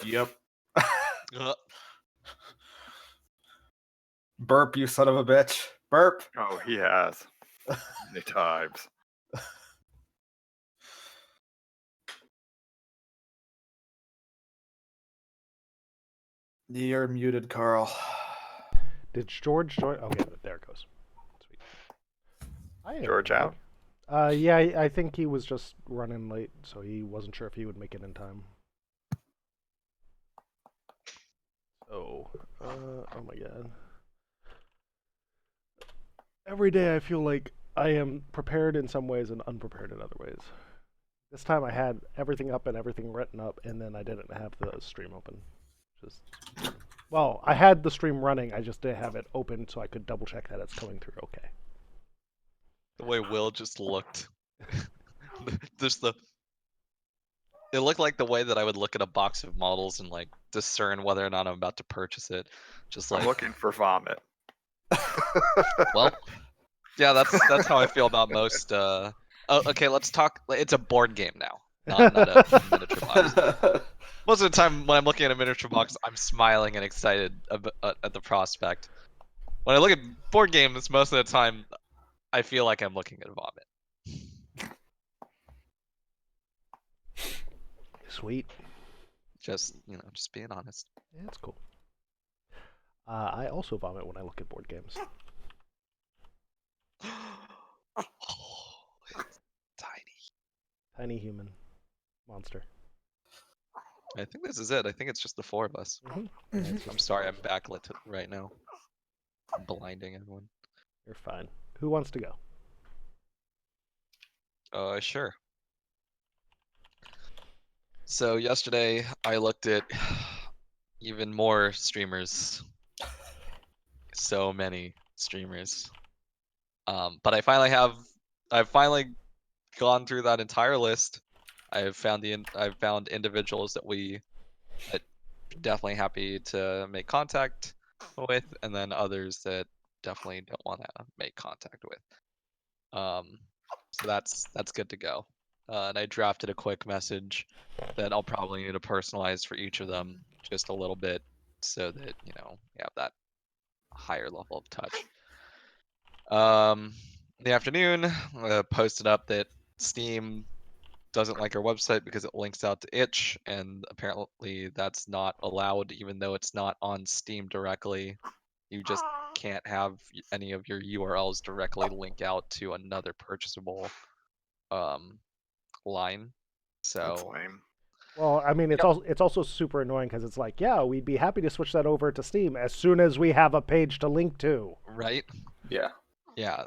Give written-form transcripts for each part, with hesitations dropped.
Yep. Uh, Burp, you son of a bitch. Burp. Oh, he has. Many times. You're muted, Carl. Did George join? Okay, there it goes. Sweet. Hi, George everybody. out? Yeah, I think he was just running late, so he wasn't sure if he would make it in time. Oh my god. Every day I feel like I am prepared in some ways and unprepared in other ways. This time I had everything up and everything written up, and then I didn't have the stream open. Well, I had the stream running, I just didn't have it open so I could double check that it's coming through okay. the way Will just looked. It looked like the way that I would look at a box of models and like discern whether or not I'm about to purchase it. Just I'm like, looking for vomit. well, yeah, that's how I feel about most. Oh, okay, let's talk. It's a board game now, not a miniature box. Most of the time when I'm looking at a miniature box, I'm smiling and excited at the prospect. When I look at board games, most of the time, I feel like I'm looking at vomit. Sweet. Just being honest. Yeah, that's cool. I also vomit when I look at board games. It's Tiny human monster. I think this is it. I think it's just the four of us. Mm-hmm. I'm sorry, I'm backlit right now. I'm blinding everyone. You're fine. Who wants to go? Sure. So yesterday I looked at even more streamers. So many streamers. But I've finally gone through that entire list. I've found individuals that definitely happy to make contact with, and then others that definitely don't want to make contact with. So that's good to go. And I drafted a quick message that I'll probably need to personalize for each of them just a little bit so that, you have that higher level of touch. In the afternoon, I posted up that Steam doesn't like our website because it links out to itch, and apparently that's not allowed even though it's not on Steam directly. You just can't have any of your URLs directly link out to another purchasable line. That's So lame. Well, I mean, it's also super annoying because it's like, yeah, we'd be happy to switch that over to Steam as soon as we have a page to link to. right? Yeah.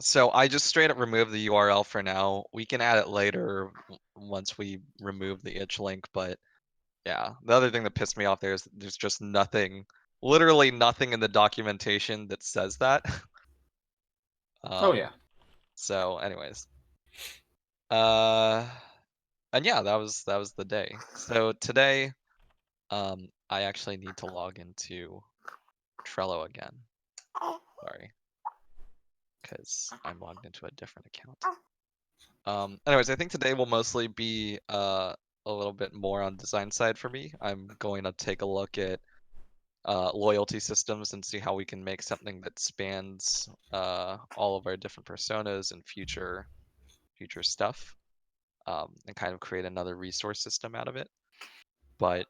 So I just straight up removed the URL for now. We can add it later once we remove the itch link, but yeah. The other thing that pissed me off there is there's just nothing, literally nothing in the documentation that says that. Oh yeah. So anyways. And yeah, that was the day. So today, I actually need to log into Trello again. Sorry. Because I'm logged into a different account. Anyways, I think today will mostly be a little bit more on design side for me. I'm going to take a look at loyalty systems and see how we can make something that spans all of our different personas and future stuff, and kind of create another resource system out of it. But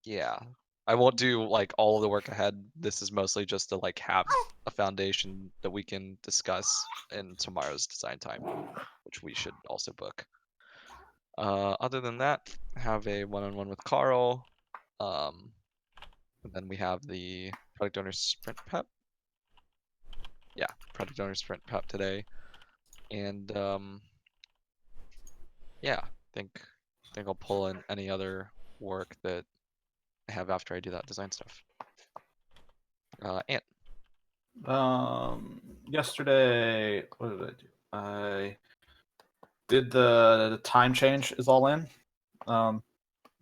yeah, I won't do like all of the work ahead. This is mostly just to like have a foundation that we can discuss in tomorrow's design time, which we should also book. Other than that, have a one-on-one with Carl. And then we have the product owner sprint prep. Yeah, product owner sprint prep today. And yeah, think I'll pull in any other work that I have after I do that design stuff. Ant. Yesterday, what did I do? I did the time change is all in.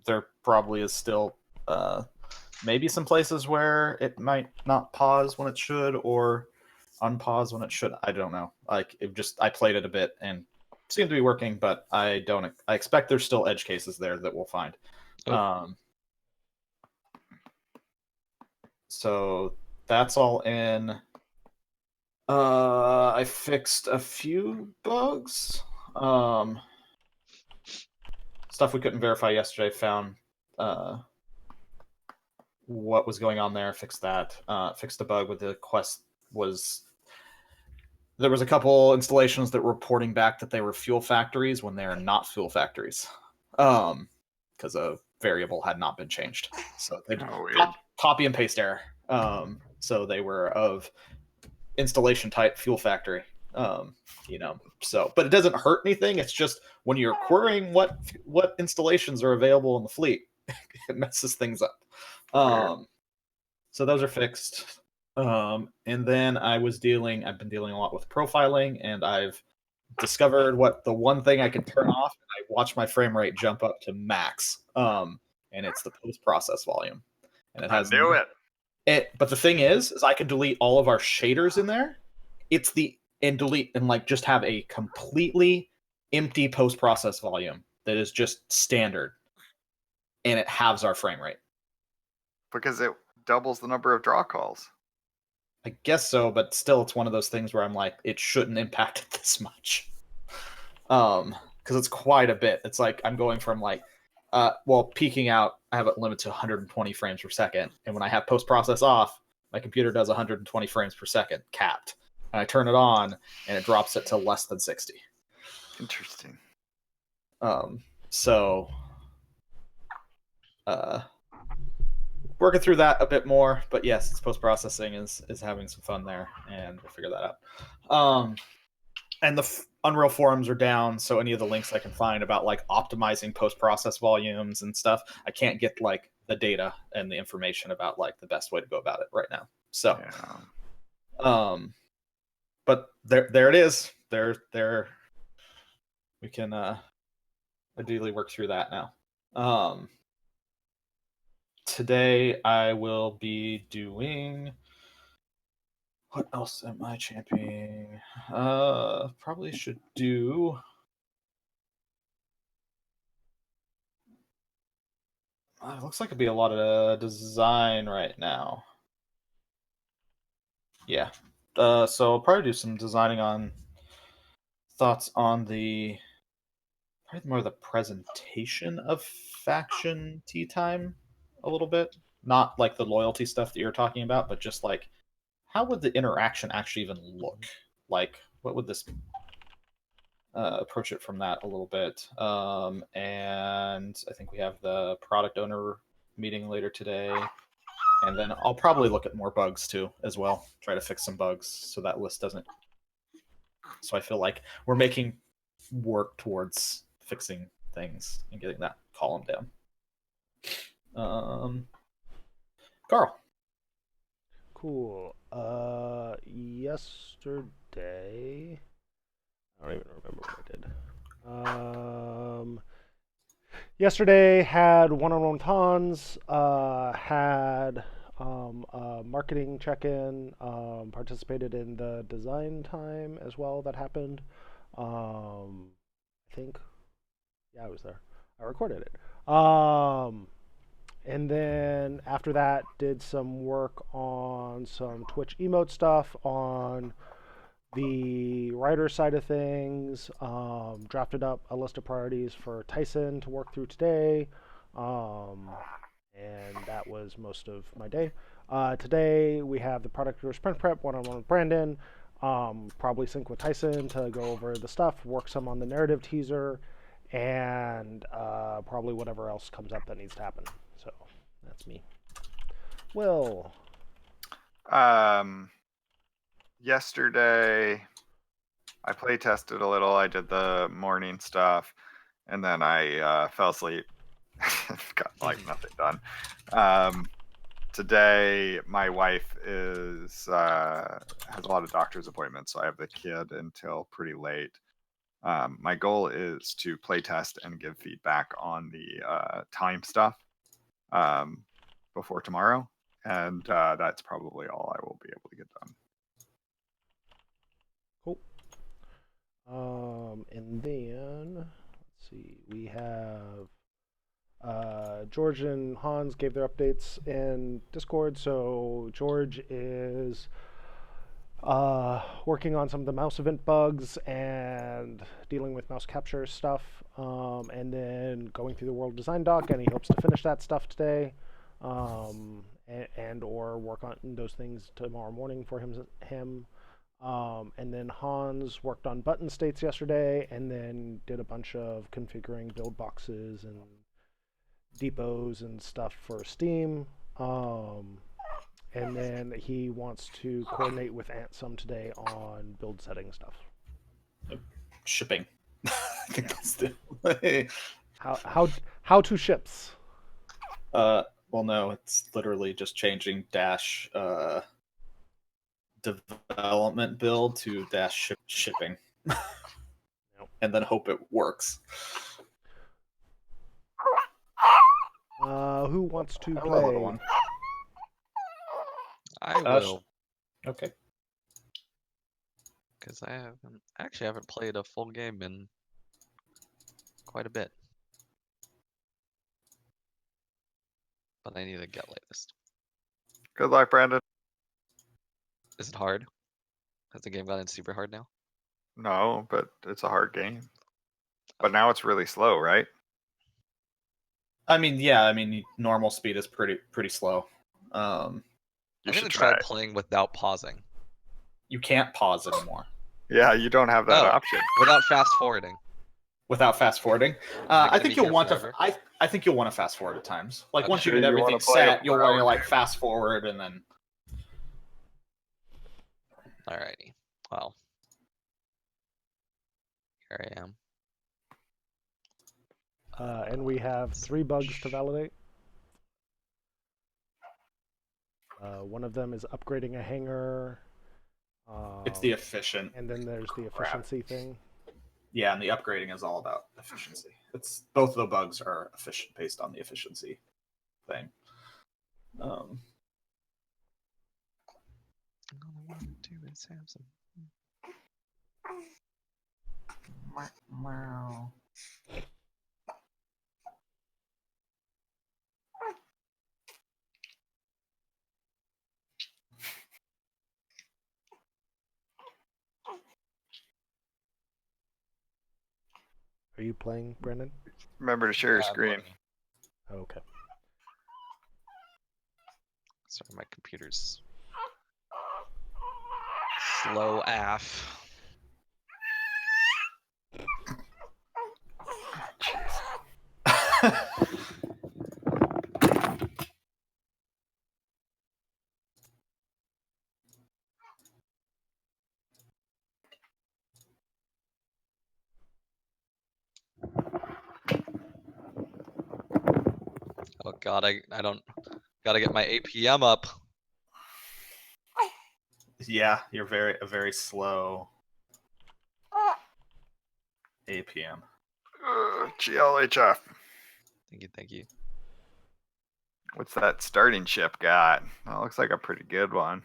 There probably is still maybe some places where it might not pause when it should or unpause when it should. I don't know. Like I played it a bit and seemed to be working, but I expect there's still edge cases there that we'll find. Oh. So that's all in. I fixed a few bugs. Stuff we couldn't verify yesterday. Found what was going on there. Fixed that. Fixed a bug with the quest. There was a couple installations that were reporting back that they were fuel factories when they are not fuel factories, because a variable had not been changed. So they weird. copy and paste error. So they were of installation type fuel factory. So but it doesn't hurt anything. It's just when you're querying what installations are available in the fleet, it messes things up. So those are fixed. And then I've been dealing a lot with profiling, and I've discovered what the one thing I can turn off, and I watch my frame rate jump up to max. And it's the post process volume, and it has I knew it. But the thing is I can delete all of our shaders in there. Delete and like just have a completely empty post process volume that is just standard, and it halves our frame rate. Because it doubles the number of draw calls. I guess so, but still, it's one of those things where I'm like, it shouldn't impact it this much. Because it's quite a bit. It's like I'm going from like, peaking out, I have it limited to 120 frames per second, and when I have post process off, my computer does 120 frames per second, capped. And I turn it on, and it drops it to less than 60. Interesting. So, working through that a bit more, but yes, it's post processing is having some fun there, and we'll figure that out. And the Unreal forums are down, so any of the links I can find about like optimizing post process volumes and stuff, I can't get like the data and the information about like the best way to go about it right now. So, but there it is. There we can ideally work through that now. Today I will be doing. What else am I championing? Probably should do. It looks like it'd be a lot of design right now. Yeah. So I'll probably do some designing on thoughts on probably more the presentation of faction tea time a little bit. Not like the loyalty stuff that you're talking about, but just like how would the interaction actually even look? Like, what would this approach it from that a little bit? And I think we have the product owner meeting later today. And then I'll probably look at more bugs too, as well. Try to fix some bugs so that list doesn't. So I feel like we're making work towards fixing things and getting that column down. Carl. Cool. Yesterday, I don't even remember what I did. Yesterday had one-on-one with Hans. Had a marketing check-in. Participated in the design time as well that happened. I think, yeah, I was there. I recorded it. And then after that, did some work on some Twitch emote stuff on the writer side of things. Drafted up a list of priorities for Tyson to work through today. And that was most of my day. Today we have the product owner sprint prep one-on-one with Brandon. Probably sync with Tyson to go over the stuff, work some on the narrative teaser, and probably whatever else comes up that needs to happen. So that's me. Will. Yesterday I play tested a little. I did the morning stuff, and then I fell asleep. Got like nothing done. Today my wife has a lot of doctor's appointments, so I have the kid until pretty late. My goal is to play test and give feedback on the time stuff before tomorrow, and that's probably all I will be able to get done. Cool. And then let's see, we have George and Hans gave their updates in Discord. So George is working on some of the mouse event bugs and dealing with mouse capture stuff, and then going through the world design doc, and he hopes to finish that stuff today, and or work on those things tomorrow morning for him. And then Hans worked on button states yesterday, and then did a bunch of configuring build boxes and depots and stuff for Steam. And then he wants to coordinate with Ant some today on build setting stuff. Shipping. I think that's the How to ships? well, no, it's literally just changing dash development build to dash shipping, and then hope it works. Who wants to Hello, little play? one. I will, Okay. because I haven't played a full game in quite a bit. But I need to get latest. Good luck, Brandon. Is it hard? Has the game gotten super hard now? No, but it's a hard game. But now it's really slow, right? I mean, yeah. I mean, normal speed is pretty slow. You I'm should gonna try try it. playing without pausing. You can't pause anymore Yeah, you don't have that Oh. option. Without fast forwarding. without fast forwarding. I I gonna think be you'll here want forever? to. I think you'll want to fast forward at times. Like Okay. once you Sure get you wanna everything play a set, you'll want to 4-hour like game. fast forward and then. Alrighty. Well. Here I am. And we have 3 bugs to validate. One of them is upgrading a hangar. It's the efficient. And then there's the crap. efficiency thing. Yeah, and the upgrading is all about efficiency. It's both of the bugs are efficient based on the efficiency thing. All I want to do is have some. Wow. Are you playing, Brendan? Remember to share your Yeah, I'm screen. playing. Okay. Sorry, my computer's slow AF. Oh god, I don't gotta get my APM up. Yeah, you're a very slow APM. GLHF. Thank you. What's that starting ship got? That looks like a pretty good one.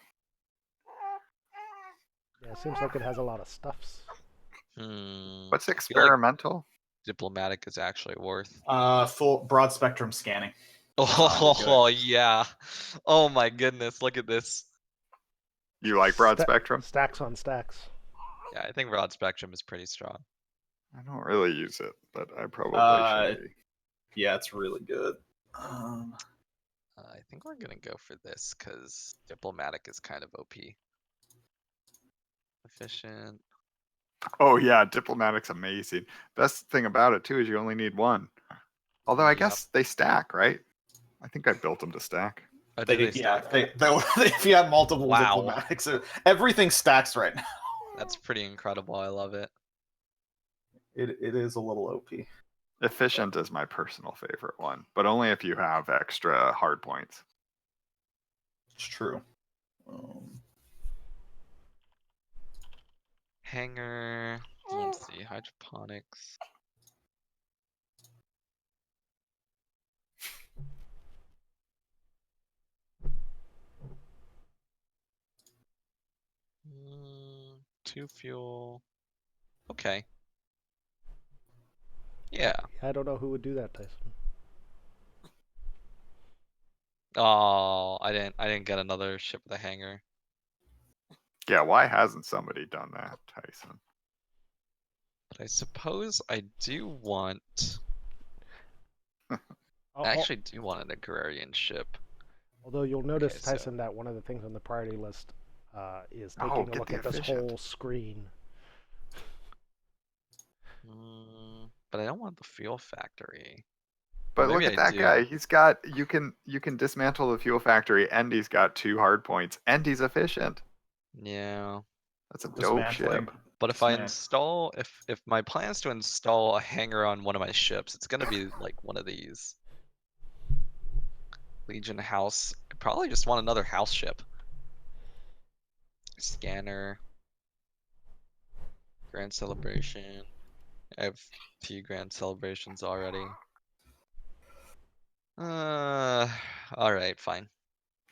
Yeah, it seems like it has a lot of stuffs. What's I feel like experimental? diplomatic is actually worth. Full broad spectrum scanning. Oh yeah. Oh my goodness, look at this. You like broad spectrum? Stacks on stacks. Yeah, I think broad spectrum is pretty strong. I don't really use it, but I probably should be. Yeah, it's really good. I think we're gonna go for this because diplomatic is kind of OP. Efficient. Oh yeah, diplomatic's amazing. Best thing about it too is you only need one. Although I Yep. guess they stack, right? I think I built them to stack. Oh, do they stack? If you have multiple Wow. diplomatics, everything stacks right now. That's pretty incredible. I love it. It is a little OP. Efficient is my personal favorite one, but only if you have extra hard points. It's true. Hanger. Let's see. Hydroponics. Two fuel. Okay. Yeah. I don't know who would do that, Tyson. Oh, I didn't get another ship with a hangar. Yeah, why hasn't somebody done that, Tyson? But I suppose I do want. Al- I al- actually do want an agrarian ship. Although you'll notice, Okay, so- Tyson, that one of the things on the priority list is Oh, taking a get look the at this efficient. whole screen. But I don't want the fuel factory. But Maybe look at I that do. guy. He's got you can dismantle the fuel factory, and he's got 2 hard points, and he's efficient. Yeah. That's a dope Dismantling. ship. But if I Smash. install, if my plan is to install a hangar on one of my ships, it's gonna be like one of these. Legion House. I probably just want another house ship. Scanner. Grand Celebration. I have 2 Grand Celebrations already. Alright, fine.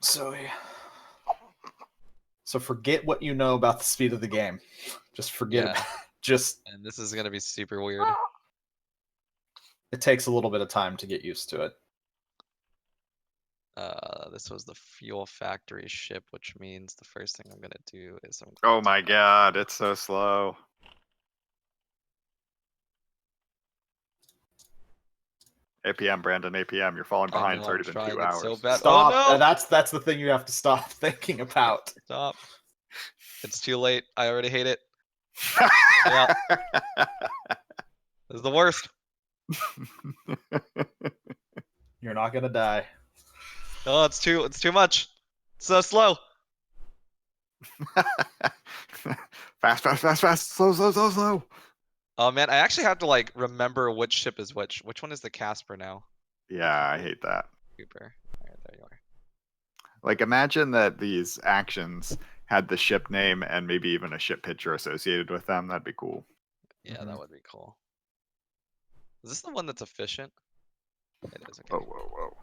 So yeah. So forget what you know about the speed of the game. Just forget Yeah. about just And this is gonna be super weird. it takes a little bit of time to get used to it. This was the fuel factory ship, which means the first thing I'm gonna do is I'm Oh my god, it's so slow. APM, Brandon, APM, you're falling I behind. know, It's I'm already been trying 2 it hours. so bad. Stop. Oh no! That's the thing you have to stop thinking about. Stop. It's too late. I already hate it. Yeah. This is the worst. You're not gonna die. Oh, it's too much. It's so slow. Fast, fast, fast, fast. Slow, slow, slow, slow. Oh man, I actually have to like remember which ship is which. Which one is the Casper now? Yeah, I hate that. Cooper. Alright, there you are. Like, imagine that these actions had the ship name and maybe even a ship picture associated with them. That'd be cool. Yeah, Mhm. that would be cool. Is this the one that's efficient? It is, okay. Whoa, whoa, whoa.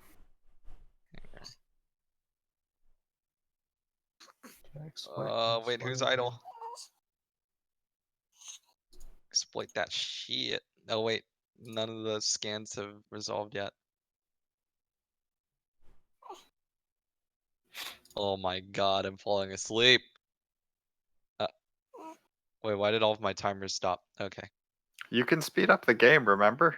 Wait, who's idle? Exploit that shit. Oh wait, none of the scans have resolved yet. Oh my god, I'm falling asleep. Wait, why did all of my timers stop? Okay. You can speed up the game, remember?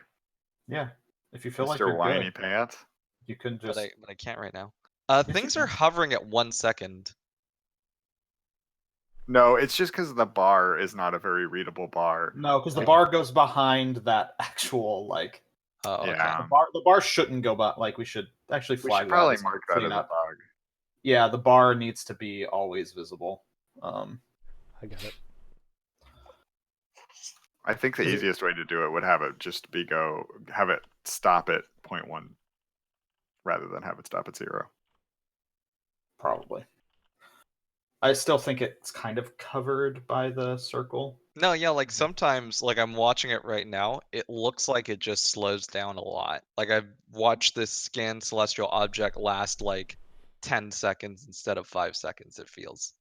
Yeah. If you feel like Mr. you're Whiny good, Pants. you can But just I can't right now. Yes, you Things are can. hovering at 1 second. No, it's just because the bar is not a very readable bar. No, because the Like, bar goes behind that actual like Oh, okay. Yeah. the bar shouldn't go by like we should actually We flag should that probably as mark that clean as a up. bug. Yeah, the bar needs to be always visible. I get it. I think the Is it- easiest way to do it would have it just have it stop at 0.1 rather than have it stop at 0. Probably. I still think it's kind of covered by the circle. No, yeah, like sometimes, like I'm watching it right now, it looks like it just slows down a lot. Like I've watched this scan celestial object last like 10 seconds instead of 5 seconds, it feels.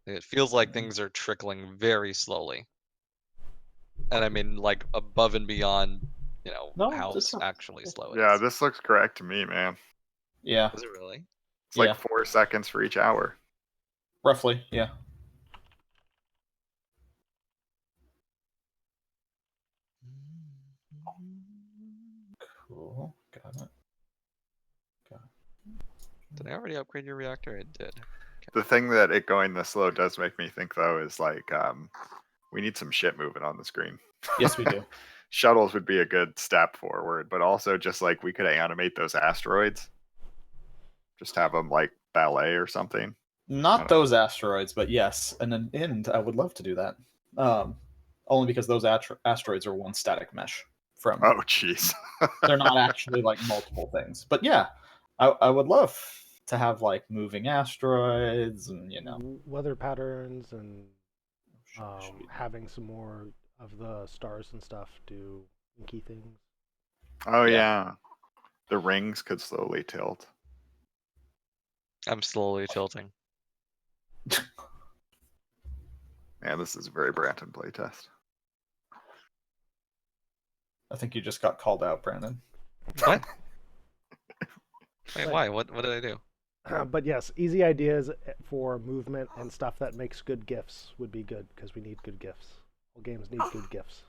It feels like things are trickling very slowly. And I mean, like above and beyond, No, how it's not- actually slow it Yeah, is. this looks correct to me, man. Yeah, Is it really? It's like Yeah. 4 seconds for each hour. roughly. Yeah. Cool. Got it. Did I already upgrade your reactor? I did. The thing that it going this slow does make me think, though, is like we need some shit moving on the screen. Yes, we do. Shuttles would be a good step forward, but also just like we could animate those asteroids. Just have them like ballet or something. Not those asteroids, but yes, and an end. I would love to do that. Only because those asteroids are one static mesh from. Oh, jeez. They're not actually like multiple things. But yeah, I would love to have like moving asteroids and Weather patterns and should be- having some more of the stars and stuff do key things. Oh, Yeah. yeah. The rings could slowly tilt. I'm slowly tilting. Yeah, this is a very Branton playtest. I think you just got called out, Brandon. What? Wait, But- why? What did I do? But yes, easy ideas for movement and stuff that makes good gifts would be good because we need good gifts. All games need good gifts.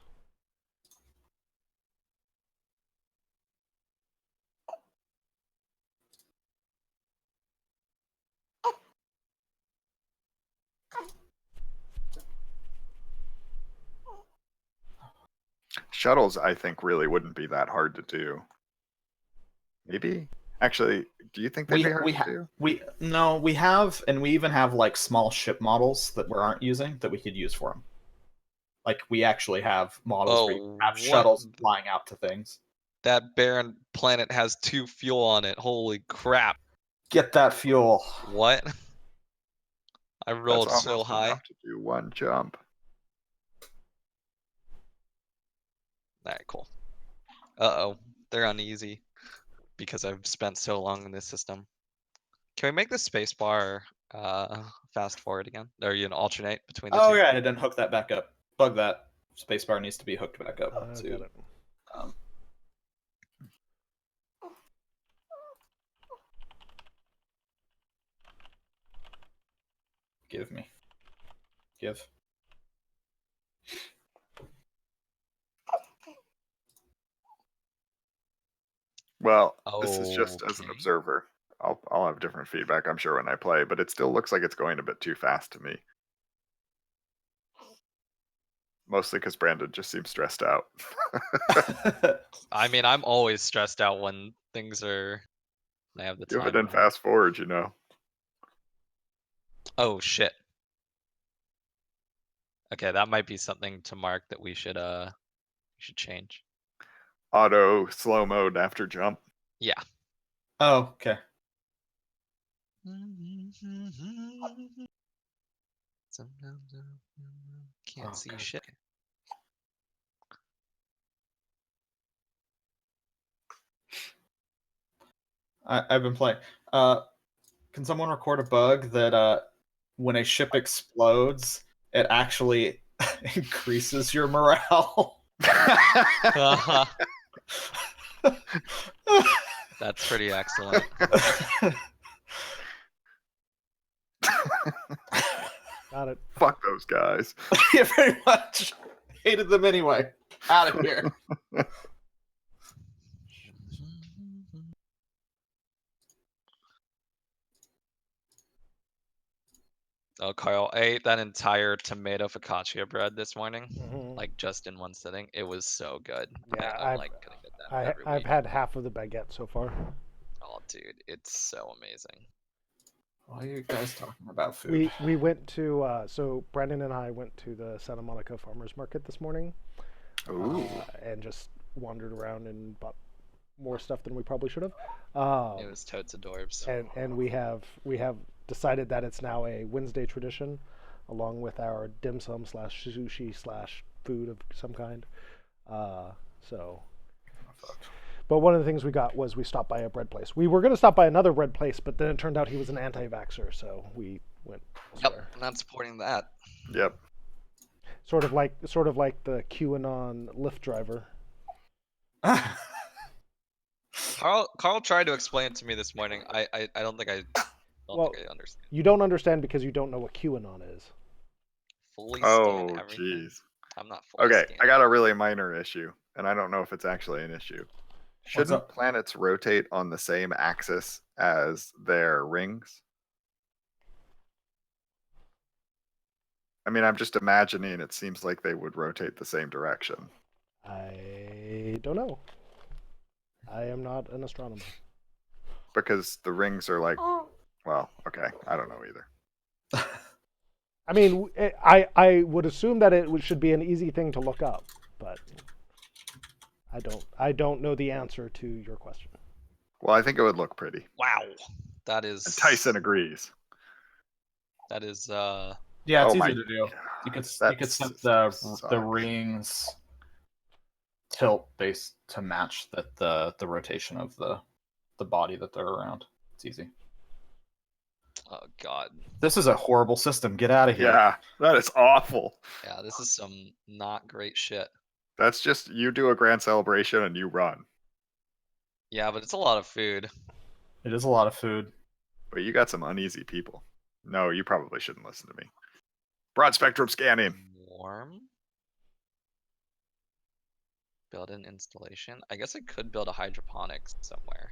Shuttles, I think, really wouldn't be that hard to do. Maybe. Actually, do you think they'd be hard to do? We have, and we even have like small ship models that we aren't using that we could use for them. Like we actually have models where you have what? shuttles flying out to things. That barren planet has 2 fuel on it. Holy crap! Get that fuel. What? I rolled That's so almost high. enough to do one jump. Alright, cool. Uh-oh. They're uneasy. Because I've spent so long in this system. Can we make the spacebar fast forward again? Or you can alternate between the Oh two? yeah, and then hook that back up. Bug that. Spacebar needs to be hooked back up Got to. it. Give me. Give. Well, this is just as an Okay. observer. I'll have different feedback, I'm sure, when I play, but it still looks like it's going a bit too fast to me. Mostly because Brandon just seems stressed out. I mean, I'm always stressed out when things are. I have the You time. have it in wrong. fast forward, you know. Oh shit. Okay, that might be something to mark that we should change. Auto slow mode after jump. Yeah. Oh, okay. Sometimes I can't see Okay. shit. I've been playing. Can someone record a bug that when a ship explodes, it actually increases your morale? That's pretty excellent. Got it. Fuck those guys. Yeah, very much. Hated them anyway. Out of here. Oh, Carl, I ate that entire tomato focaccia bread this morning, Mhm. like just in one sitting. It was so good. Yeah, I'm like gonna get that every I've week. had half of the baguette so far. Oh, dude, it's so amazing. Why are you guys talking about food? We went to so Brandon and I went to the Santa Monica Farmers Market this morning, Ooh. and just wandered around and bought more stuff than we probably should have. It was totes adorbs. And we have decided that it's now a Wednesday tradition, along with our dim sum / sushi / food of some kind. But one of the things we got was we stopped by a bread place. We were going to stop by another bread place, but then it turned out he was an anti-vaxxer, so we went elsewhere. Yep, not supporting that. Yep. Sort of like the QAnon Lyft driver. Carl tried to explain it to me this morning. I don't think I understand. You don't understand because you don't know what QAnon is. Fully Oh, scan everything. jeez. I'm not fully Okay, scanning. I got a really minor issue, and I don't know if it's actually an issue. Shouldn't up? planets rotate on the same axis as their rings? I mean, I'm just imagining it seems like they would rotate the same direction. I don't know. I am not an astronomer. Because the rings are like, well, okay, I don't know either. I mean, I would assume that it should be an easy thing to look up, but I don't know the answer to your question. Well, I think it would look pretty. Wow, that is. And Tyson agrees. That is Yeah, Oh it's my easy to do. You could That set system the sucks. rings tilt based to match the rotation of the body that they're around. It's easy. Oh god. This is a horrible system. Get out of here. Yeah, that is awful. Yeah, this is some not great shit. That's just you do a grand celebration and you run. Yeah, but it's a lot of food. It is a lot of food. But you got some uneasy people. No, you probably shouldn't listen to me. Broad spectrum scanning. Warm. Build an installation. I guess I could build a hydroponics somewhere.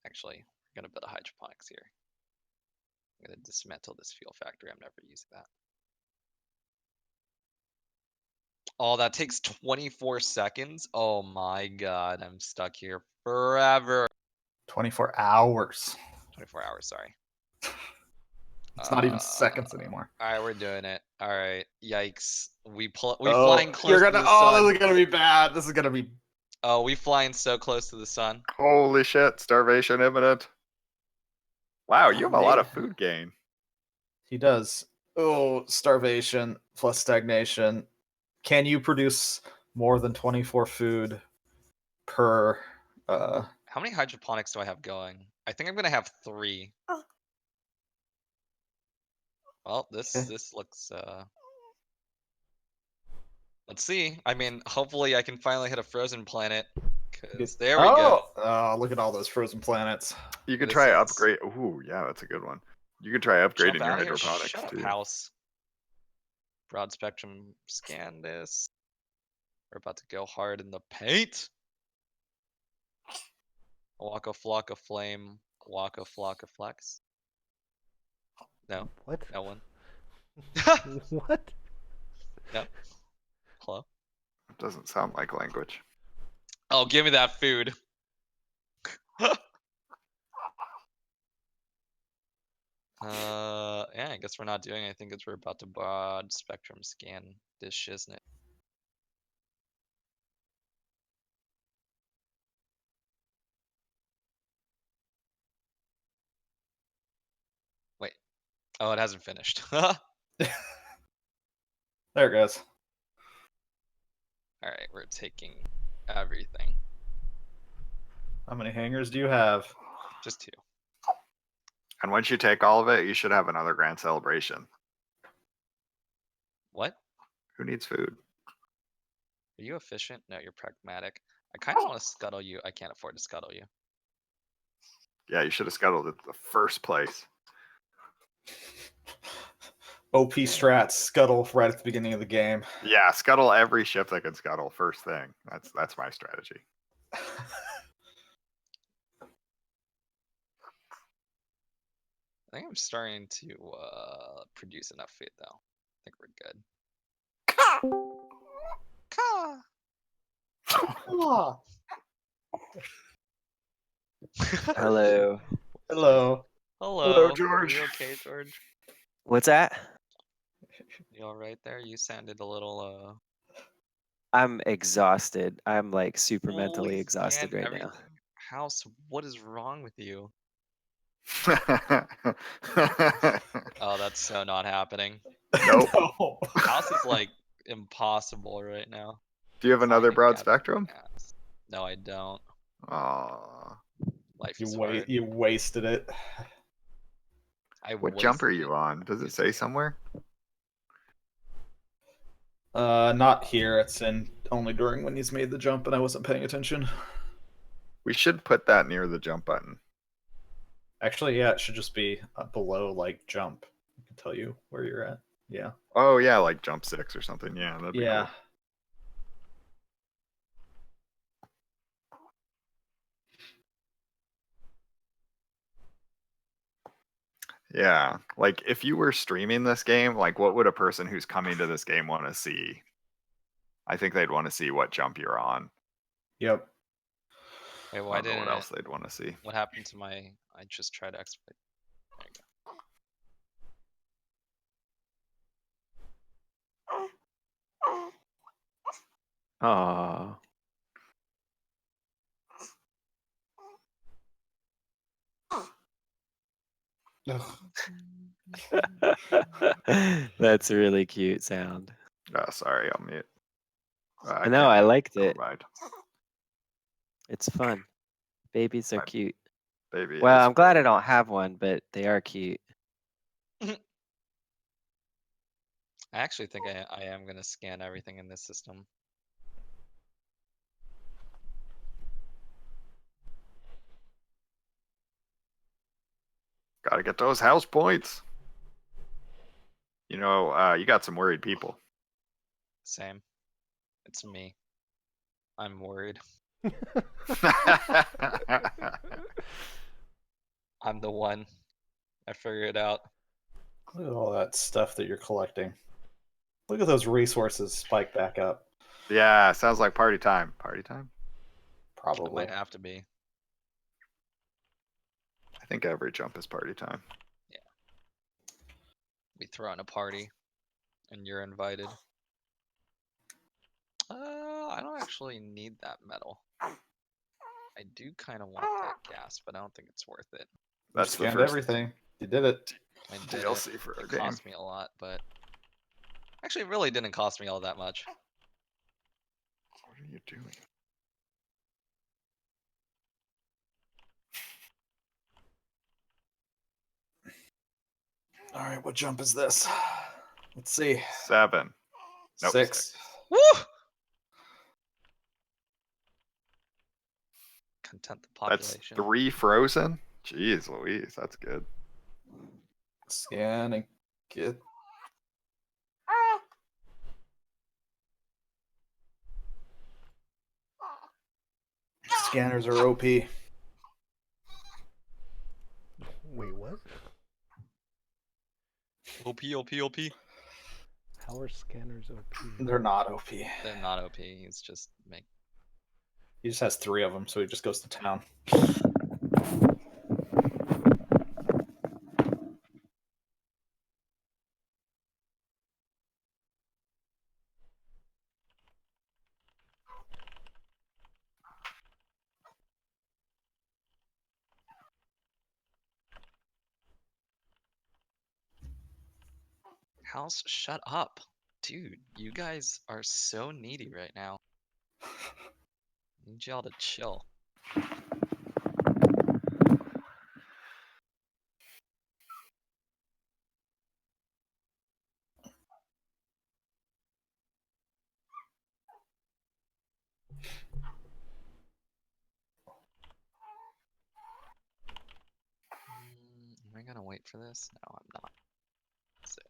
Actually, I'm gonna build a hydroponics here. I'm gonna dismantle this fuel factory. I'm never using that. Oh, that takes 24 seconds. Oh my god, I'm stuck here forever. 24 hours. 24 hours, sorry. It's not even seconds anymore. All right, we're doing it. All right, yikes. We Oh, flying close you're to gonna. the Oh, sun. this is gonna be bad. This is gonna be. Oh, we flying so close to the sun. Holy shit, starvation imminent. Wow, you have a lot Made- of food gain. He does. Oh, starvation plus stagnation. Can you produce more than 24 food per? How many hydroponics do I have going? I think I'm gonna have 3. Well, Okay. this looks let's see. I mean, hopefully I can finally hit a frozen planet. Cause there we go. Oh, look at all those frozen planets. You could This try is- upgrade. Ooh, yeah, that's a good one. You could try Jump upgrading your out of here. hydroponics Shut up, too. house. Broad spectrum scan this. We're about to go hard in the paint. Waka flocka flame. Waka flocka flex. No, What? no one. What? No. Hello? It doesn't sound like language. Oh, give me that food. Yeah, I guess we're not doing anything because we're about to broad spectrum scan this shiznit. Wait. Oh, it hasn't finished. There it goes. Alright, we're taking everything. How many hangers do you have? Just 2. And once you take all of it, you should have another grand celebration. What? Who needs food? Are you efficient? No, you're pragmatic. I kind of want to scuttle you. I can't afford to scuttle you. Yeah, you should have scuttled at the first place. OP strats scuttle right at the beginning of the game. Yeah, scuttle every ship that can scuttle first thing. That's my strategy. I think I'm starting to produce enough food though. I think we're good. Hello. Hello. Hello. George. Are you okay, George? What's that? You all right there? You sounded a little I'm exhausted. I'm like super Holy mentally exhausted scan right everything. now. House, what is wrong with you? Nope. Oh, that's so not happening. No. House is like impossible right now. Do you have another Finding broad gathering spectrum? gas. No, I don't. Aw. Life You is wait. hard. You wasted it. What jump are wasted you on? Does it say somewhere? Not here. It's in only during when he's made the jump, and I wasn't paying attention. We should put that near the jump button. Actually, yeah, it should just be below like jump. I can tell you where you're at. Yeah. Oh yeah, like jump 6 or something. Yeah, that'd be Yeah. cool. Yeah, like if you were streaming this game, like what would a person who's coming to this game want to see? I think they'd want to see what jump you're on. Yep. Wait, I why don't know didn't what else they'd want to see. What happened to my? I just tried to exploit. There you Aww. That's a really cute sound. Oh, sorry, I'll mute. I know, I liked it. Right. It's fun. Babies are Right. cute. Baby. Well, is I'm glad I very- don't have one, but they are cute. I actually think I am gonna scan everything in this system. Gotta get those house points. You know, you got some worried people. Same. It's me. I'm worried. I'm the one. I figured it out. Look at all that stuff that you're collecting. Look at those resources spike back up. Yeah, sounds like party time. Party time? It Probably. might have to be. I think every jump is party time. We throw in a party, and you're invited. I don't actually need that metal. I do kind of want that gas, but I don't think it's worth it. That's You the scanned first everything. You did it. I did DLC it. for our It game. cost me a lot, but actually, it really didn't cost me all that much. What are you doing? All right, what jump is this? Let's see. 7. Nope, 6. Woo! Content the That's population. 3 frozen? Jeez Louise, that's good. Scan and get. Scanners are OP. Wait, what? OP. How are scanners OP? They're not OP. They're not OP. He's just make. He just has 3 of them, so he just goes to town. House, shut up. Dude, you guys are so needy right now. Need y'all to chill. Am I gonna wait for this? No, I'm not. So,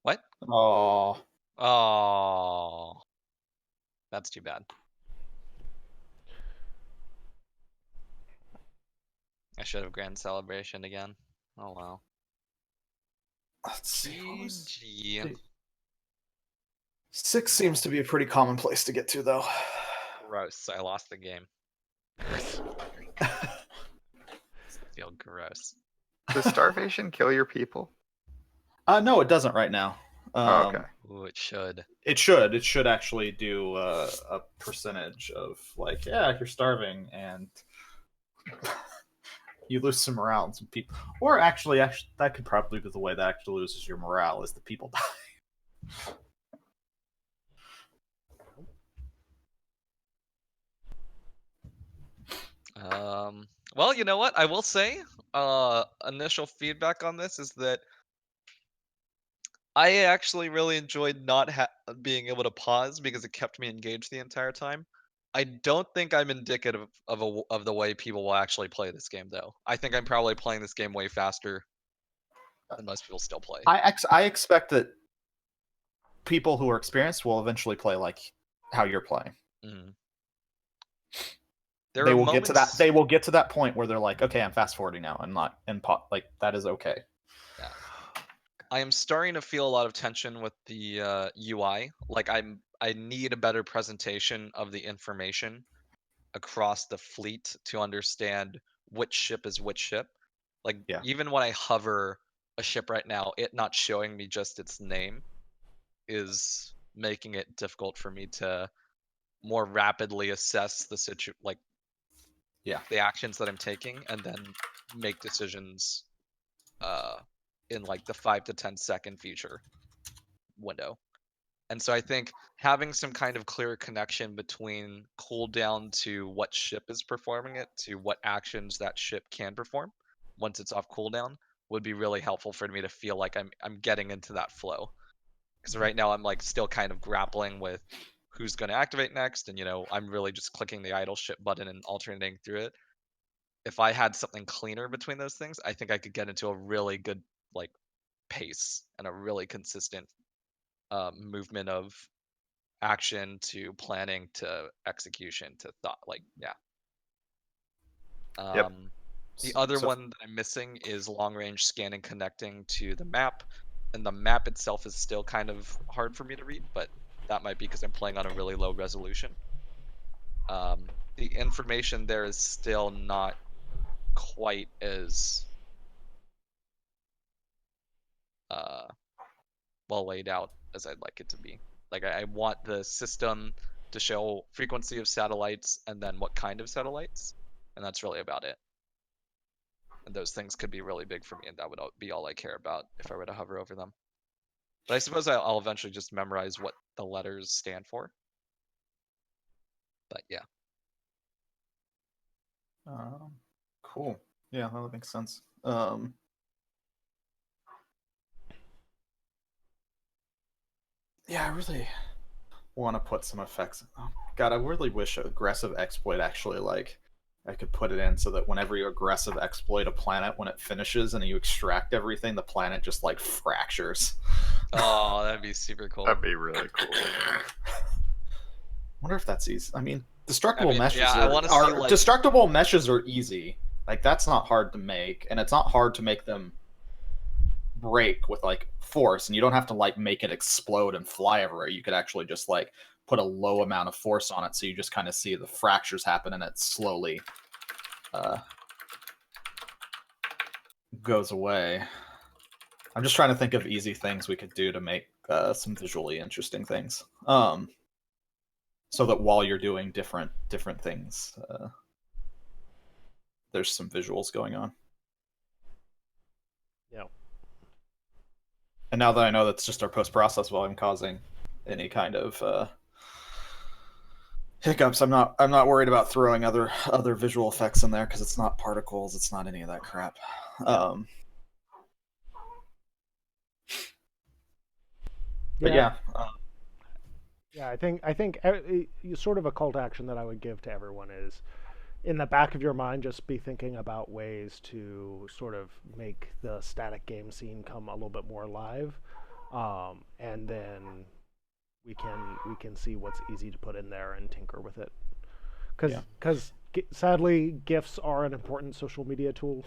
what? Oh, Oh, that's too bad. I should have grand celebration again. Oh well. let's see. What was... GG. 6 seems to be a pretty common place to get to, though. Gross. I lost the game. Feel gross. Does starvation kill your people? No, it doesn't right now. Oh, okay. Ooh, it should. It should. It should actually do a percentage of like, yeah, you're starving, and you lose some morale and some people. Or actually, that could probably be the way that actually loses your morale is the people die. Well, you know what? I will say, initial feedback on this is that I actually really enjoyed not being able to pause because it kept me engaged the entire time. I don't think I'm indicative of the way people will actually play this game, though. I think I'm probably playing this game way faster than most people still play. I expect that people who are experienced will eventually play like how you're playing. Mm-hmm. They will get to that. They will get to that point where they're like, okay, I'm fast forwarding now, and not and like that is okay. Yeah. I am starting to feel a lot of tension with the UI. Like I need a better presentation of the information across the fleet to understand which ship is which ship. Like Yeah. even when I hover a ship right now, it not showing me just its name is making it difficult for me to more rapidly assess the the actions that I'm taking and then make decisions in like the 5 to 10 second future window. And so I think having some kind of clear connection between cooldown to what ship is performing it to what actions that ship can perform once it's off cooldown would be really helpful for me to feel like I'm getting into that flow. Because right now I'm like still kind of grappling with who's going to activate next, and I'm really just clicking the idle ship button and alternating through it. If I had something cleaner between those things, I think I could get into a really good like pace and a really consistent movement of action to planning to execution to thought. Like, yeah. Yep. The other So- one that I'm missing is long range scanning connecting to the map. And the map itself is still kind of hard for me to read, but that might be because I'm playing on a really low resolution. The information there is still not quite as well laid out as I'd like it to be. Like I want the system to show frequency of satellites and then what kind of satellites, and that's really about it. And those things could be really big for me, and that would be all I care about if I were to hover over them. But I suppose I'll eventually just memorize what the letters stand for. But yeah. Cool. Yeah, that makes sense. Yeah, I really want to put some effects. Oh, God, I really wish aggressive exploit actually I could put it in so that whenever you aggressive exploit a planet, when it finishes and you extract everything, the planet just like fractures. Oh, that'd be super cool. That'd be really cool. Wonder if that's easy. I mean, destructible meshes yeah, I wanna see, are like- destructible meshes are easy. Like that's not hard to make, and it's not hard to make them break with like force, and you don't have to like make it explode and fly everywhere. You could actually just like put a low amount of force on it, so you just kind of see the fractures happen, and it slowly goes away. I'm just trying to think of easy things we could do to make some visually interesting things. So that while you're doing different things, there's some visuals going on. Yeah. And now that I know that's just our post-process volume causing any kind of hiccups, I'm not worried about throwing other visual effects in there because it's not particles, it's not any of that crap. But yeah. Yeah, I think sort of a call to action that I would give to everyone is, in the back of your mind, just be thinking about ways to sort of make the static game scene come a little bit more alive, and then we can see what's easy to put in there and tinker with it. Because sadly, GIFs are an important social media tool,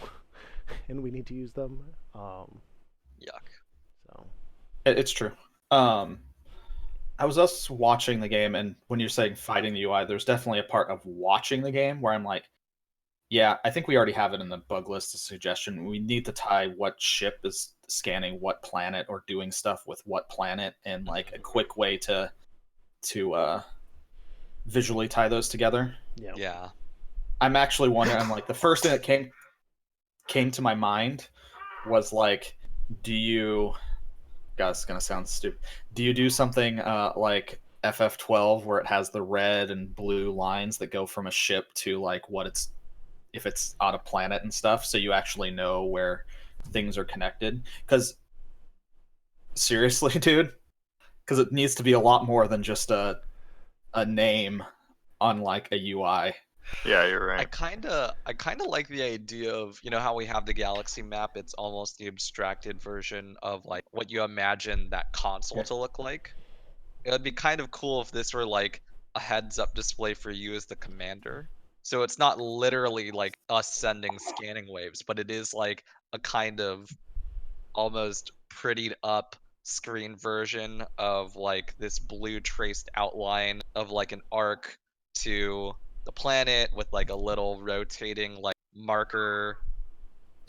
and we need to use them. Yuck. So It's true. I was just watching the game, and when you're saying fighting the UI, there's definitely a part of watching the game where I'm like, yeah, I think we already have it in the bug list, a suggestion. We need to tie what ship is scanning what planet or doing stuff with what planet, and like a quick way to visually tie those together. Yeah. I'm actually wondering. I'm like, the first thing that came to my mind was like, do you? God, it's gonna sound stupid. Do you do something like FF12 where it has the red and blue lines that go from a ship to like if it's on a planet and stuff, so you actually know where things are connected? Because seriously, dude, because it needs to be a lot more than just a name on like a UI. Yeah, you're right. I kind of like the idea of, how we have the galaxy map. It's almost the abstracted version of like what you imagine that console to look like. It would be kind of cool if this were like a heads-up display for you as the commander. So it's not literally like us sending scanning waves, but it is like a kind of almost prettied up screen version of like this blue traced outline of like an arc to the planet with like a little rotating like marker,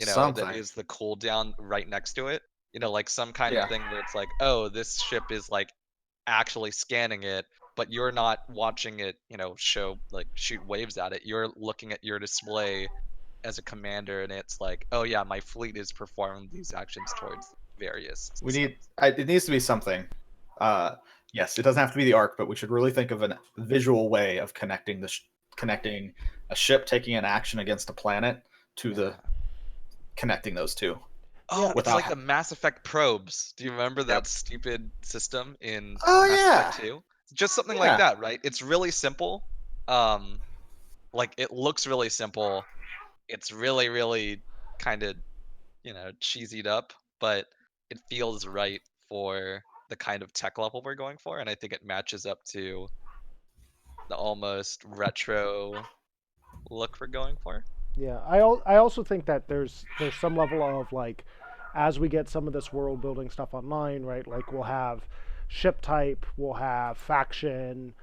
Something. that is the cooldown right next to it. Like some kind Yeah. of thing where it's like, oh, this ship is like actually scanning it, but you're not watching it, shoot waves at it. You're looking at your display as a commander, and it's like, oh yeah, my fleet is performing these actions towards various. It needs to be something. Yes, it doesn't have to be the arc, but we should really think of a visual way of connecting connecting a ship taking an action against a planet to the connecting those two. Oh, it's Without like the Mass Effect probes. Do you remember that stupid system in Oh, Mass yeah. Effect 2? Just something Yeah. like that, right? It's really simple. Like it looks really simple. It's really, really kind of, cheesied up, but it feels right for the kind of tech level we're going for, and I think it matches up to the almost retro look we're going for. Yeah, I also think that there's some level of like, as we get some of this world building stuff online, right? Like we'll have ship type, we'll have faction,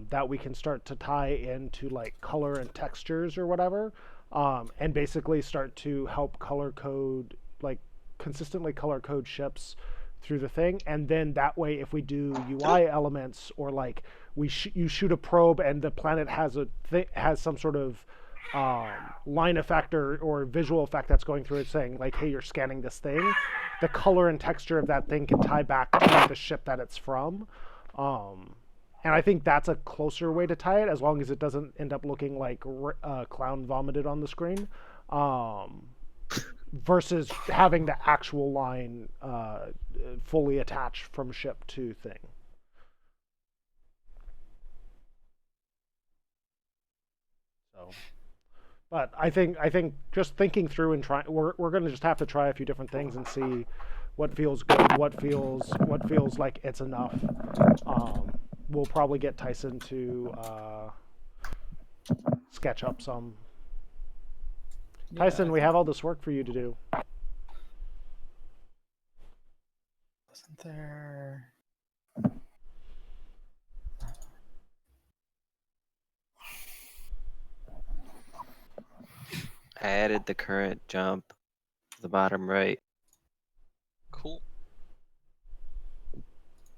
that we can start to tie into like color and textures or whatever, and basically start to help color code, like consistently color code ships through the thing, and then that way if we do UI elements or like you shoot a probe and the planet has has some sort of line effect or visual effect that's going through it saying like, hey, you're scanning this thing, the color and texture of that thing can tie back to the ship that it's from. And I think that's a closer way to tie it, as long as it doesn't end up looking like clown vomited on the screen, versus having the actual line fully attached from ship to thing. So, but I think just thinking through and trying, we're going to just have to try a few different things and see what feels good, what feels like it's enough. We'll probably get Tyson to sketch up some. Tyson, we have all this work for you to do. Wasn't there? I added the current jump to the bottom right. Cool.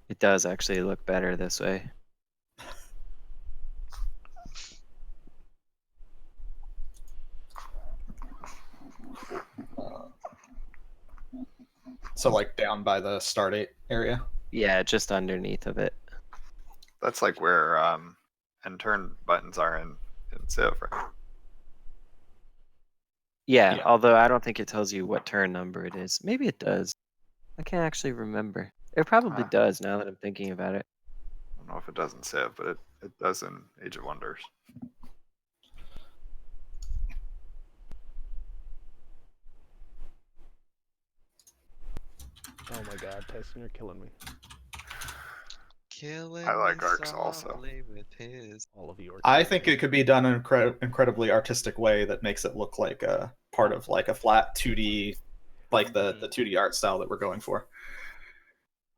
It does actually look better this way. So like down by the stardate area. Yeah, just underneath of it. That's like where end turn buttons are in Civ, right? Yeah, Yeah. although I don't think it tells you what turn number it is. Maybe it does. I can't actually remember. It probably does now that I'm thinking about it. I don't know if it does in Civ, but it does in Age of Wonders. Oh my God, Tyson, you're killing me. Killing I like me arcs also. softly with his. All of you are. I think it could be done in an incredibly artistic way that makes it look like a part of like a flat 2D, like the 2D art style that we're going for.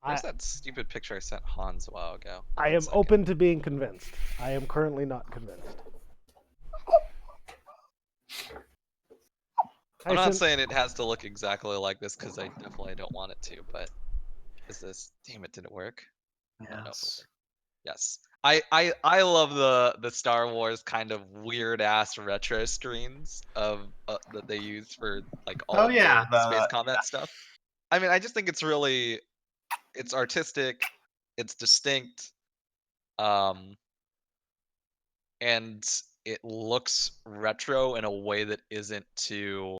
There's that stupid picture I sent Hans a while ago. I am open to being convinced. I am currently not convinced. I'm not saying it has to look exactly like this because I definitely don't want it to, but is this? Damn it! Did it work? I don't know if it worked. Yes. I love the Star Wars kind of weird ass retro screens of that they use for like all the space combat stuff. I mean, I just think it's really, it's artistic, it's distinct, and it looks retro in a way that isn't too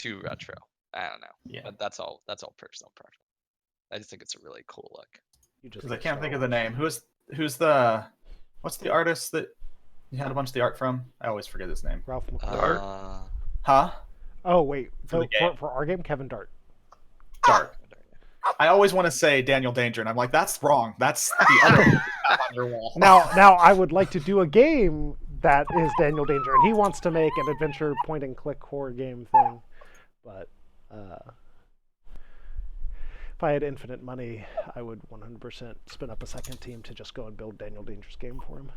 retro. I don't know. Yeah. But that's all personal preference. I just think it's a really cool look. Because I can't think of the name. Who's the what's the artist that you had a bunch of the art from? I always forget his name. Ralph McQuarrie. Huh? Oh wait, For for our game, Kevin Dart. Dart. I always want to say Daniel Danger, and I'm like, that's wrong. That's the other one on your wall. Now I would like to do a game that is Daniel Danger, and he wants to make an adventure point and click horror game thing. But if I had infinite money, I would 100% spin up a second team to just go and build Daniel Danger's game for him.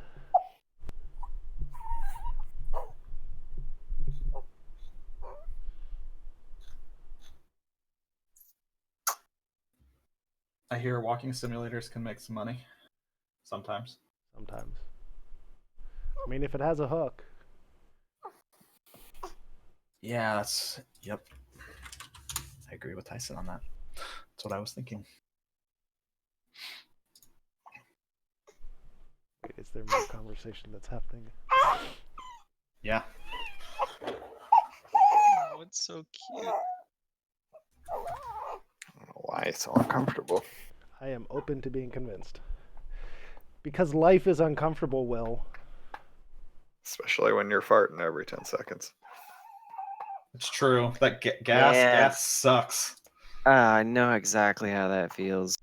I hear walking simulators can make some money. Sometimes. Sometimes. I mean, if it has a hook. Yeah, that's... Yep. I agree with Tyson on that. That's what I was thinking. Wait, is there more conversation that's happening? Yeah. Oh, it's so cute. I don't know why it's so uncomfortable. I am open to being convinced. Because life is uncomfortable, Will. Especially when you're farting every 10 seconds. It's true. That Yeah. gas sucks. I know exactly how that feels.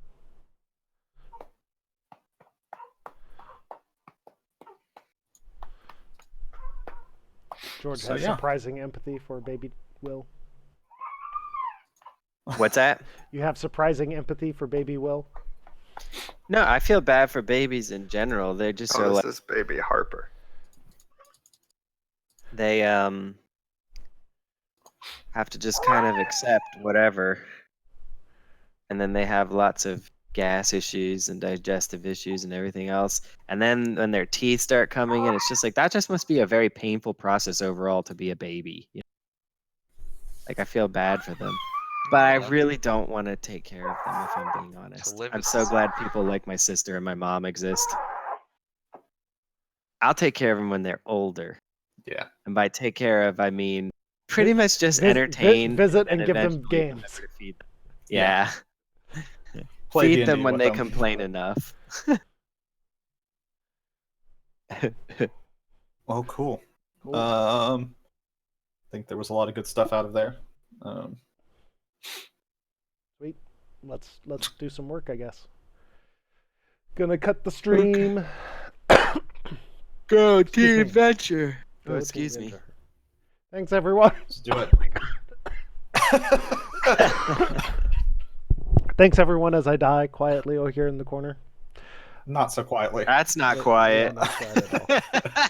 George So, has yeah. surprising empathy for baby Will. What's that? You have surprising empathy for baby Will. No, I feel bad for babies in general. They're just so Oh, like this is baby Harper. they have to just kind of accept whatever. And then they have lots of gas issues and digestive issues and everything else. And then when their teeth start coming in, it's just like that just must be a very painful process overall to be a baby. You know? Like I feel bad for them. But I Yeah. really don't want to take care of them if I'm being honest. live I'm is- so glad people like my sister and my mom exist. I'll take care of them when they're older. Yeah. And by take care of, I mean pretty much just vis- entertain, visit and give them eventually games. remember to feed them. Yeah. Yeah. Play Feed D&D them when with they them. complain enough. Oh, cool. Cool. I think there was a lot of good stuff out of there. Sweet. Let's do some work, I guess. Gonna cut the stream. Go Excuse team me. adventure. Go Oh, Team excuse me. Adventure. Thanks, everyone. Let's do it. Thanks, everyone, as I die quietly over here in the corner. Not so quietly. That's not Yeah, quiet. not quiet at all.